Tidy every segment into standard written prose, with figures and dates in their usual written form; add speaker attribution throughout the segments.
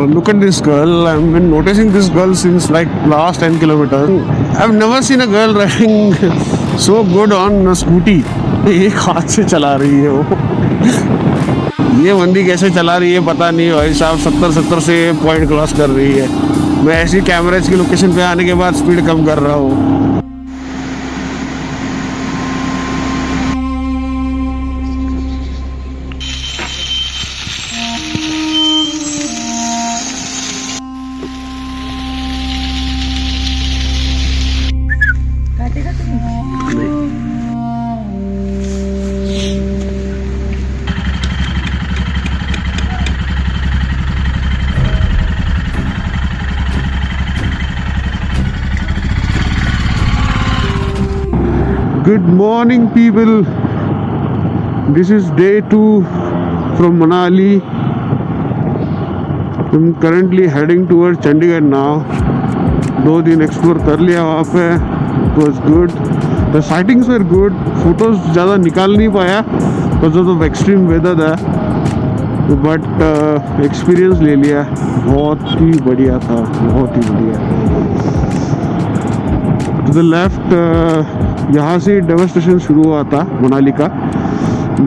Speaker 1: look at this girl. I've been noticing this girl since like last 10 kilometers. I've never seen a girl riding so good on a scooty. एक हाथ से चला रही है वो। ये बंदी कैसे चला रही है पता नहीं भाई साहब। 70 से पॉइंट क्रॉस कर रही है। मैं ऐसी कैमरेज की लोकेशन पे आने के बाद स्पीड कम कर रहा हूँ। Good morning people, this is day 2 from Manali. I'm currently heading towards Chandigarh now. 2 दिन एक्सप्लोर कर लिया वहाँ पे. It was good. The sightings were good. Photos ज़्यादा निकाल नहीं पाया because of extreme weather था, बट एक्सपीरियंस ले लिया. बहुत ही बढ़िया था, बहुत ही बढ़िया. टू द लेफ्ट यहाँ से डेवस्टेशन शुरू हुआ था मनाली का,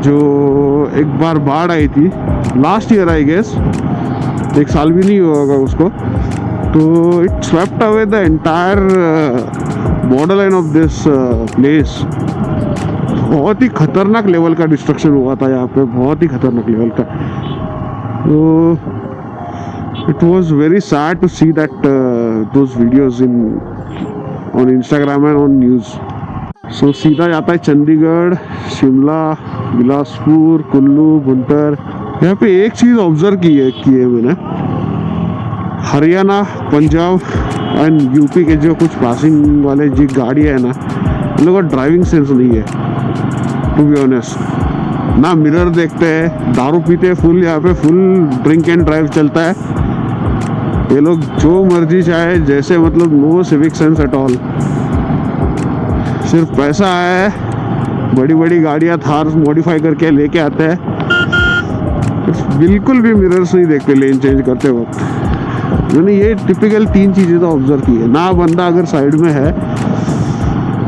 Speaker 1: जो एक बार बाढ़ आई थी लास्ट ईयर आई गेस. 1 साल भी नहीं हुआ होगा उसको. तो it swept away the entire border line of this place. बहुत ही खतरनाक लेवल का डिस्ट्रक्शन हुआ था यहाँ पे, बहुत ही खतरनाक लेवल का. तो it was very sad to see that those videos on Instagram and on news. So सीधा जाता है चंडीगढ़, शिमला, बिलासपुर, कुल्लू, भुंटर. यहाँ पे एक चीज़ ऑब्जर्व की है मैंने. हरियाणा, पंजाब एंड यूपी के जो कुछ पासिंग वाले जी गाड़ियाँ है ना, उन लोगों का ड्राइविंग सेंस नहीं है टू बी ऑनेस्ट. ना मिरर देखते हैं, दारू पीते हैं फुल. यहाँ पे फुल ड्रिंक एंड ड्राइव चलता है. ये लोग जो मर्जी चाहे जैसे, मतलब no civic sense at all. सिर्फ पैसा है, बड़ी बड़ी गाड़ियाँ थार मॉडिफाई करके लेके आते हैं. बिल्कुल भी मिरर्स नहीं देखते लेन चेंज करते वक्त. मैंने ये टिपिकल 3 चीज़ें तो ऑब्जर्व की है. ना बंदा अगर साइड में है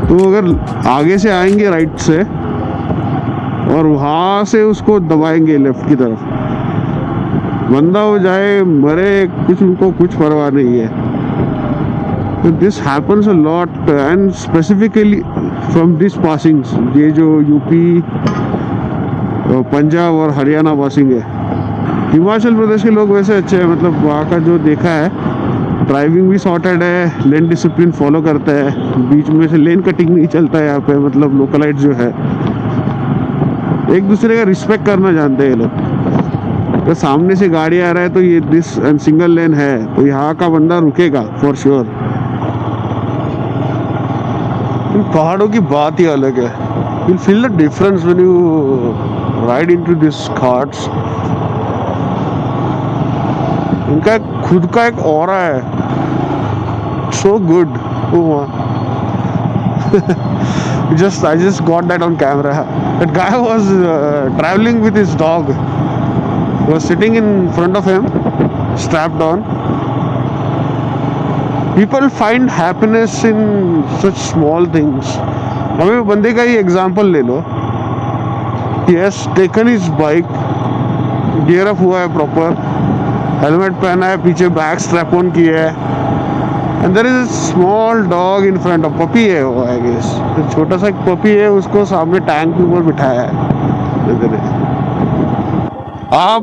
Speaker 1: तो अगर आगे से आएंगे राइट से और वहाँ से उसको दबाएंगे लेफ्ट की तरफ, बंदा हो जाए मरे, कुछ उनको कुछ परवाह नहीं है. तो this happens a lot and specifically from this passings. ये जो यूपी, पंजाब और हरियाणा पासिंग है. हिमाचल प्रदेश के लोग वैसे अच्छे हैं, मतलब वहाँ का जो देखा है, ड्राइविंग भी सॉर्टेड है, लेन डिसिप्लिन फॉलो करता है, बीच में से लेन कटिंग नहीं चलता है यहाँ पे. मतलब लोकलाइट जो है एक दूसरे का रिस्पेक्ट करना जानते हैं ये लोग. तो सामने से गाड़ी आ रहा है तो ये दिस सिंगल लेन है, तो यहाँ का बंदा रुकेगा फॉर श्योर. पहाड़ों की बात ही अलग है. You feel the difference when you ride into this Ghats. इनका खुद का एक ऑरा है, so good. I just got that on camera. That guy was traveling with his dog. He was sitting in front of him, strapped on. People find happiness in such small things. हमें बंदे का ही example ले लो. He has taken his bike, gear up हुआ है proper, helmet पहना है, पीछे bag strap on किया है, and there is a small dog in front of. Puppy है वो आई गेस, तो छोटा सा एक पपी है, उसको सामने टैंक के ऊपर बिठाया है. आप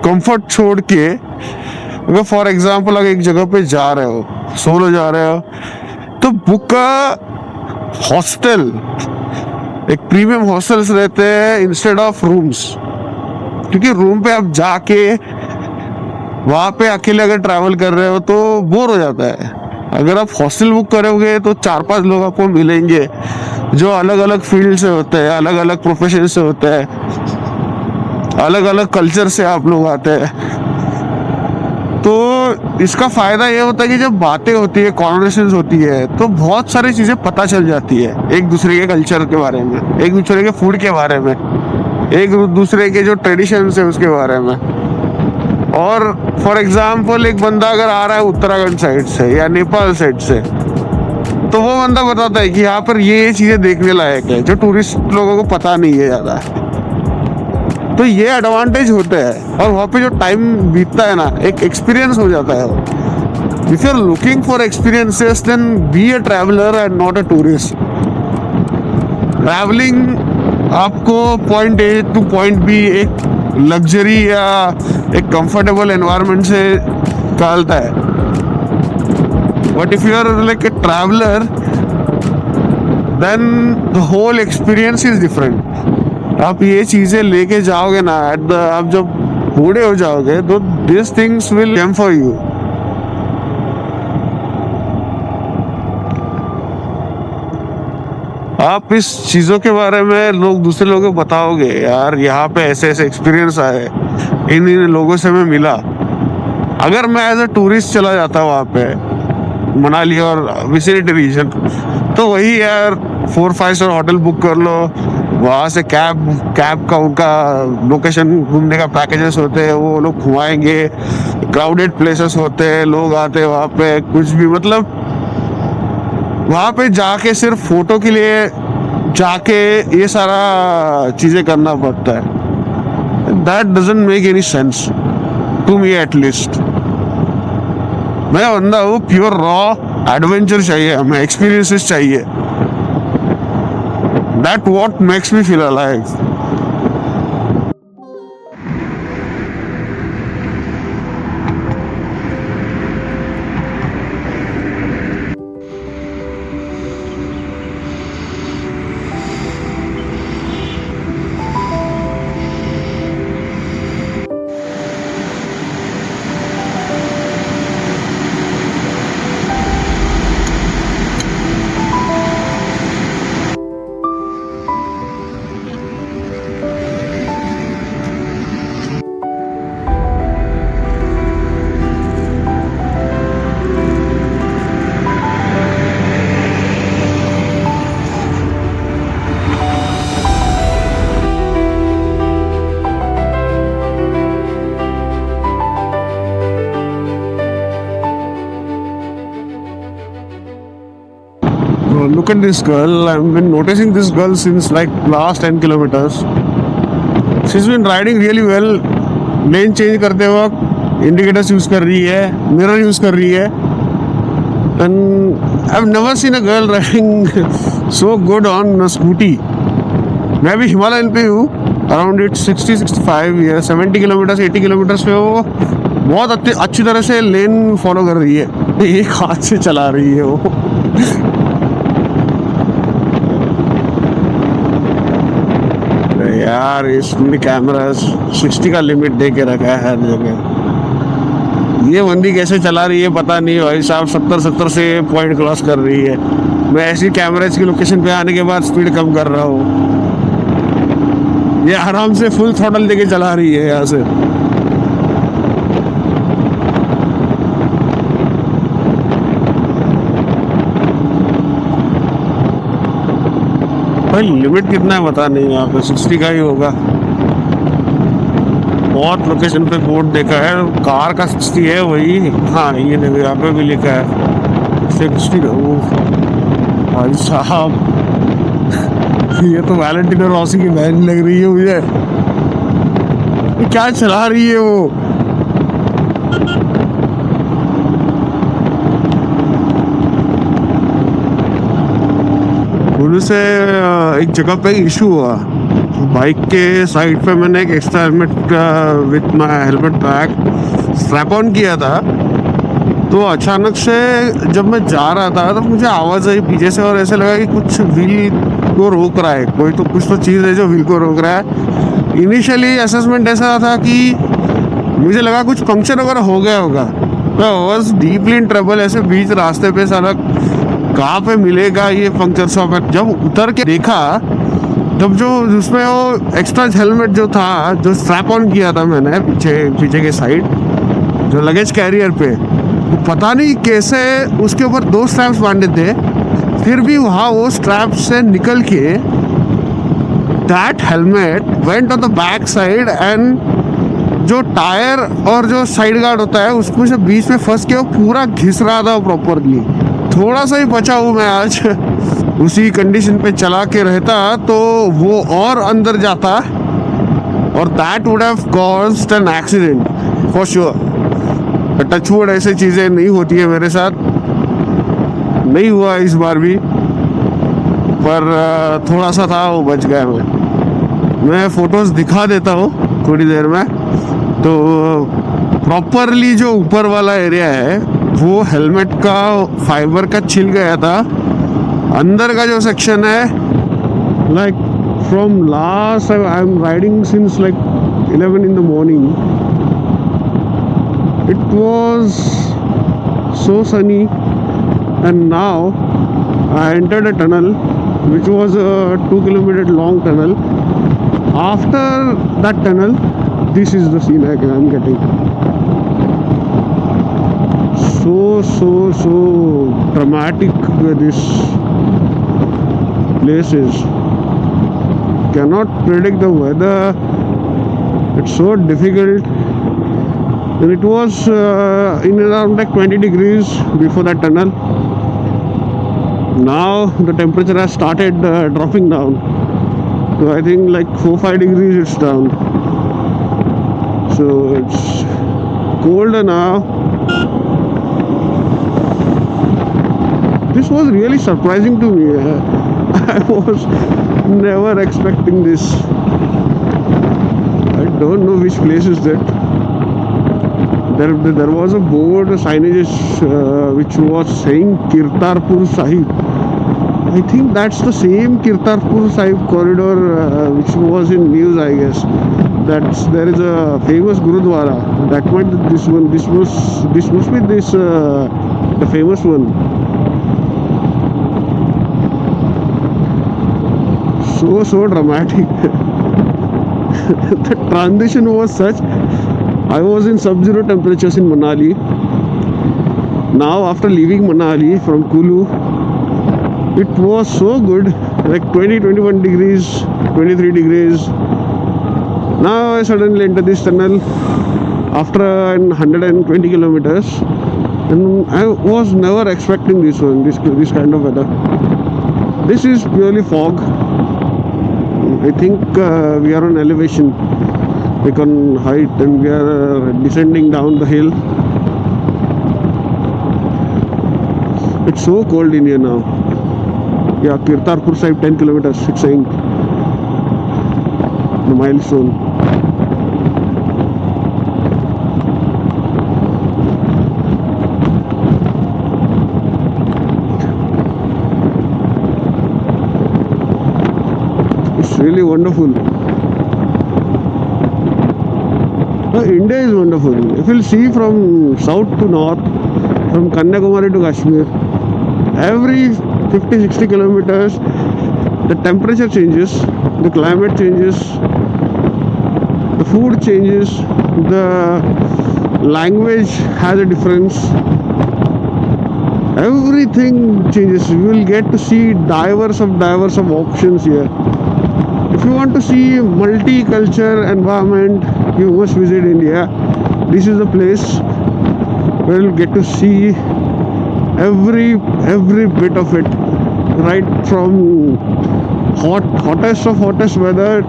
Speaker 1: कंफर्ट छोड़ के अगर फॉर एग्जांपल अगर एक जगह पे जा रहे हो, सोलो जा रहे हो, तो बुक का हॉस्टल. एक प्रीमियम हॉस्टल्स रहते हैं इंस्टेड ऑफ रूम्स, क्योंकि रूम पे आप जाके वहाँ पे अकेले अगर ट्रैवल कर रहे हो तो बोर हो जाता है. अगर आप हॉस्टल बुक करोगे तो 4-5 लोग आपको मिलेंगे जो अलग अलग फील्ड से होते हैं, अलग अलग प्रोफेशन से होते हैं, अलग अलग कल्चर से आप लोग आते हैं. तो इसका फ़ायदा ये होता है कि जब बातें होती है, कॉन्वर्सेशंस होती है, तो बहुत सारी चीज़ें पता चल जाती है. एक दूसरे के कल्चर के बारे में, एक दूसरे के फूड के बारे में, एक दूसरे के जो ट्रेडिशंस है उसके बारे में. और फॉर एग्जाम्पल एक बंदा अगर आ रहा है उत्तराखंड साइड से या नेपाल साइड से, तो वो बंदा बताता है कि यहाँ पर ये चीज़ें देखने लायक है जो टूरिस्ट लोगों को पता नहीं है ज़्यादा। तो ये एडवांटेज होते हैं, और वहाँ पे जो टाइम बीतता है ना, एक एक्सपीरियंस हो जाता है। If you are looking for experiences then be a traveller and not a tourist. Travelling आपको point A to point B एक लग्जरी या एक कंफर्टेबल एनवायरनमेंट से निकालता है। But if you are like a traveller then the whole experience is different. आप ये चीज़ें लेके जाओगे ना, आप जब बूढ़े हो जाओगे तो this things will come for you. आप इस चीज़ों के बारे में दूसरे लोगों को बताओगे, यार यहाँ पे ऐसे ऐसे एक्सपीरियंस आए, इन लोगों से मैं मिला। अगर मैं एज अ टूरिस्ट चला जाता वहाँ पे मनाली और विसिनिटी रीजन, तो वही यार 4-5 स्टार होटल बुक कर लो, वहाँ से कैब का उनका लोकेशन घूमने का पैकेजेस होते हैं, वो लोग घुमाएंगे। क्राउडेड प्लेसेस होते हैं, लोग आते हैं वहाँ पे, कुछ भी मतलब वहाँ पे जाके सिर्फ फोटो के लिए जाके ये सारा चीज़ें करना पड़ता है। That doesn't make any sense to me at least. मैं बंदा हूँ प्योर रॉ एडवेंचर चाहिए, हमें एक्सपीरियंसेस चाहिए। That what makes me feel alive. Look at this girl. I've been noticing this girl since like last 10 kilometers. She's been riding really well. Lane change करते वक्त indicators use कर रही है, mirror use कर रही है. And I've never seen a girl riding so good on a scooty. मैं भी हिमालयन पे हूँ, अराउंड इट 60-65 या 70 किलोमीटर 80 किलोमीटर पे वो बहुत अच्छी तरह से लेन फॉलो कर रही है. एक हाथ से चला रही है वो. यार इसमें कैमरा 60 का लिमिट दे के रखा है हर जगह. ये बंदी कैसे चला रही है पता नहीं भाई साहब. 70 से पॉइंट क्रॉस कर रही है. मैं ऐसी कैमराज की लोकेशन पे आने के बाद स्पीड कम कर रहा हूँ. ये आराम से फुल थ्रॉटल देके चला रही है यहाँ से. भाई लिमिट कितना है पता नहीं, यहाँ पे 60 का ही होगा. बहुत लोकेशन पे बोर्ड देखा है, कार का 60 है वही. हाँ ये देखो यहाँ पे भी लिखा है 60. भाई साहब ये तो वैलेंटिनो रॉसी की बहन लग रही है मुझे. क्या चला रही है वो. से एक जगह पे इशू हुआ. बाइक के साइड पे मैंने एक extra helmet with my helmet bag strap on किया था. तो अचानक से जब मैं जा रहा था तो मुझे आवाज़ आई पीछे से, और ऐसे लगा कि कुछ व्हील को रोक रहा है. कोई तो कुछ तो चीज़ है जो व्हील को रोक रहा है. इनिशियली असेसमेंट ऐसा था कि मुझे लगा कुछ पंक्चर वगैरह हो गया होगा. तो वॉज डीपली इन ट्रबल. ऐसे बीच रास्ते पे सारा कहाँ पे मिलेगा ये पंक्चर शॉप है. जब उतर के देखा तब जो उसमें वो एक्स्ट्रा हेलमेट जो था, जो स्ट्रैप ऑन किया था मैंने पीछे के साइड जो लगेज कैरियर पे, पता नहीं कैसे उसके ऊपर 2 स्ट्रैप्स बांधे थे. फिर भी वहाँ वो स्ट्रैप से निकल के that helmet went on the back side and जो टायर और जो साइड गार्ड होता है उसको से बीच में फंस के वो पूरा घिस रहा था प्रॉपरली। थोड़ा सा ही बचा हूँ मैं आज। उसी कंडीशन पे चला के रहता तो वो और अंदर जाता और that would have caused an accident for sure. Touch wood ऐसे चीज़ें नहीं होती है मेरे साथ, नहीं हुआ इस बार भी, पर थोड़ा सा था वो बच गया। मैं फ़ोटोज़ दिखा देता हूँ थोड़ी देर में। तो प्रॉपरली जो ऊपर वाला एरिया है वो हेलमेट का फाइबर का छिल गया था। अंदर का जो सेक्शन है, like from last I am riding since like 11 in the morning. It was so sunny and now I entered a tunnel which was a 2 kilometer long tunnel. After that tunnel, this is the scene I'm getting. So dramatic this place is. Cannot predict the weather. It's so difficult. And it was in around like 20 degrees before that tunnel. Now the temperature has started dropping down. So I think like 4-5 degrees it's down. So it's colder now. This was really surprising to me. I was never expecting this. I don't know which place is that. There was a board, a signage which was saying Kirtarpur Sahib. I think that's the same Kirtarpur Sahib corridor which was in news, I guess. There is a famous Gurudwara. That might be this one. This must be this the famous one. So dramatic. The transition was such. I was in sub-zero temperatures in Manali. Now after leaving Manali from Kulu, it was so good, like 20-21 degrees, 23 degrees. Now I suddenly enter this tunnel after 120 kilometers, and I was never expecting this one, this kind of weather. This is purely fog. I think we are on elevation, like on height, and we are descending down the hill. It's so cold in here now. Yeah, Kirtarpur Sahib 10 kilometers, it's saying the milestone. It's really wonderful. India is wonderful. If you'll see from south to north, from Kanyakumari to Kashmir, every 50-60 kilometers the temperature changes, the climate changes, the food changes, the language has a difference, everything changes. You will get to see diverse of options here. If you want to see multicultural environment, you must visit India. This is the place where you'll get to see every bit of it, right from hottest weather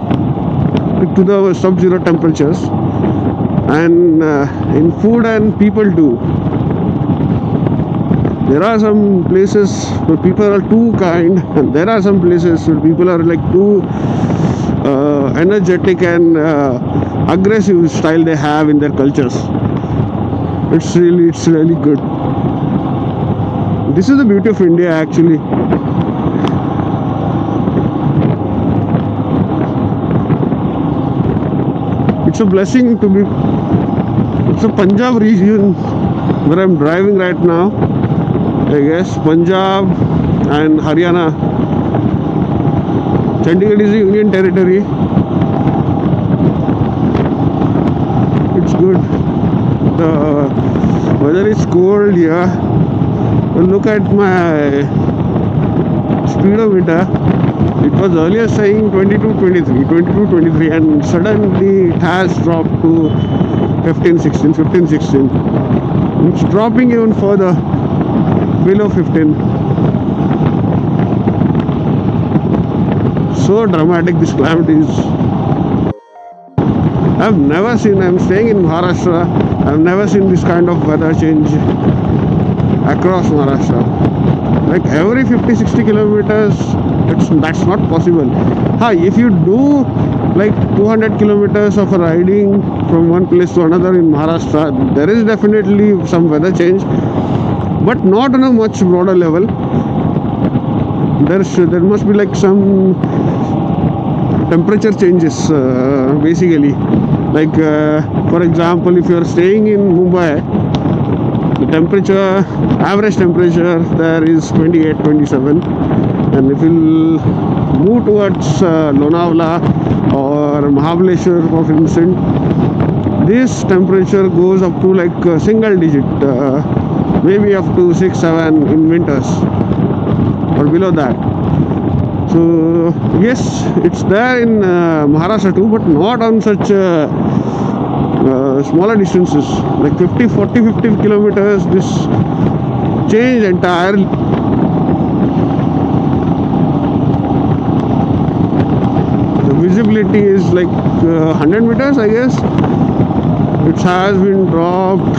Speaker 1: to the sub-zero temperatures, and in food and people too. There are some places where people are too kind, and there are some places where people are like too energetic and aggressive style they have in their cultures. It's really good. This is the beauty of India, actually. It's a blessing to be. It's a Punjab region where I'm driving right now. I guess Punjab and Haryana. Chandigarh is a union territory. It's good. The weather is cold here. Look at my speedometer. It was earlier saying 22, 23, and suddenly it has dropped to 15, 16, 15, 16. It's dropping even further below 15. So dramatic this climate is. I've never seen, I'm staying in Maharashtra, I've never seen this kind of weather change across Maharashtra. Like every 50-60 kilometers, that's not possible. If you do like 200 kilometers of riding from one place to another in Maharashtra, there is definitely some weather change, but not on a much broader level. There must be like some temperature changes basically. Like for example, if you are staying in Mumbai, the average temperature there is 28, 27, and if you move towards Lonavala or Mahabaleshwar, for instance, this temperature goes up to like single digit, maybe up to 6, 7 in winters or below that. So yes, it's there in Maharashtra too, but not on such smaller distances, like 50, 40, 50 kilometers. This change entirely. The visibility is like 100 meters, I guess. It has been dropped,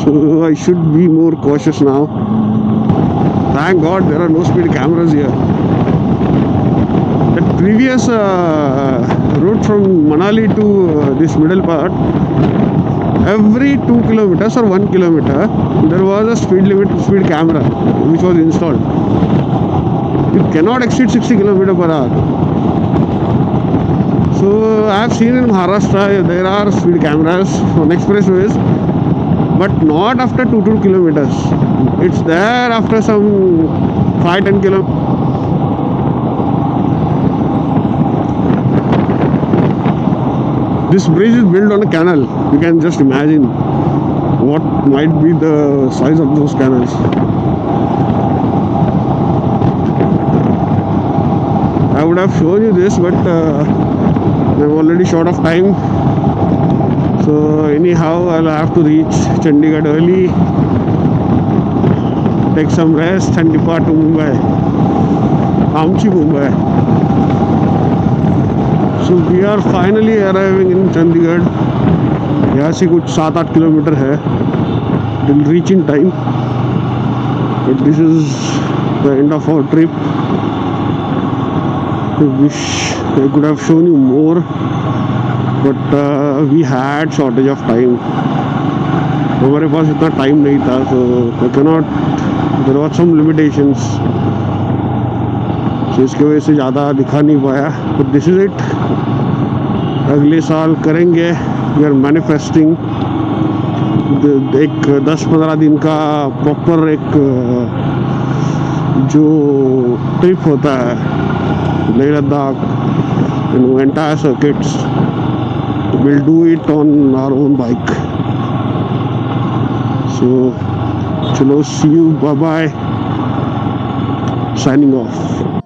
Speaker 1: so I should be more cautious now. Thank God there are no speed cameras here. The previous route from Manali to this middle part, every 2 kilometers or 1 kilometer, there was a speed limit speed camera which was installed. It cannot exceed 60 kilometers per hour. So I have seen in Maharashtra there are speed cameras on expressways, but not after 2 kilometers. It's there after some 5-10 kilometers. This bridge is built on a canal. You can just imagine what might be the size of those canals. I would have shown you this, but I'm already short of time. So anyhow, I'll have to reach Chandigarh early, take some rest and depart to Mumbai, Amchi, Mumbai. So we are finally arriving in Chandigarh. यहाँ से कुछ 7-8 kilometre है. We'll reach in time. But this is the end of our trip. I wish I could have shown you more, but we had shortage of time. हमारे पास इतना time नहीं था, so I cannot. There were some limitations. So इसके वजह से ज़्यादा दिखा नहीं पाया. But this is it. अगले साल करेंगे. We are manifesting. एक 10-15 दिन का प्रॉपर एक जो ट्रिप होता है Leh Ladakh, entire circuits, we'll do it on our own bike. So chalo, see you, bye bye, signing off.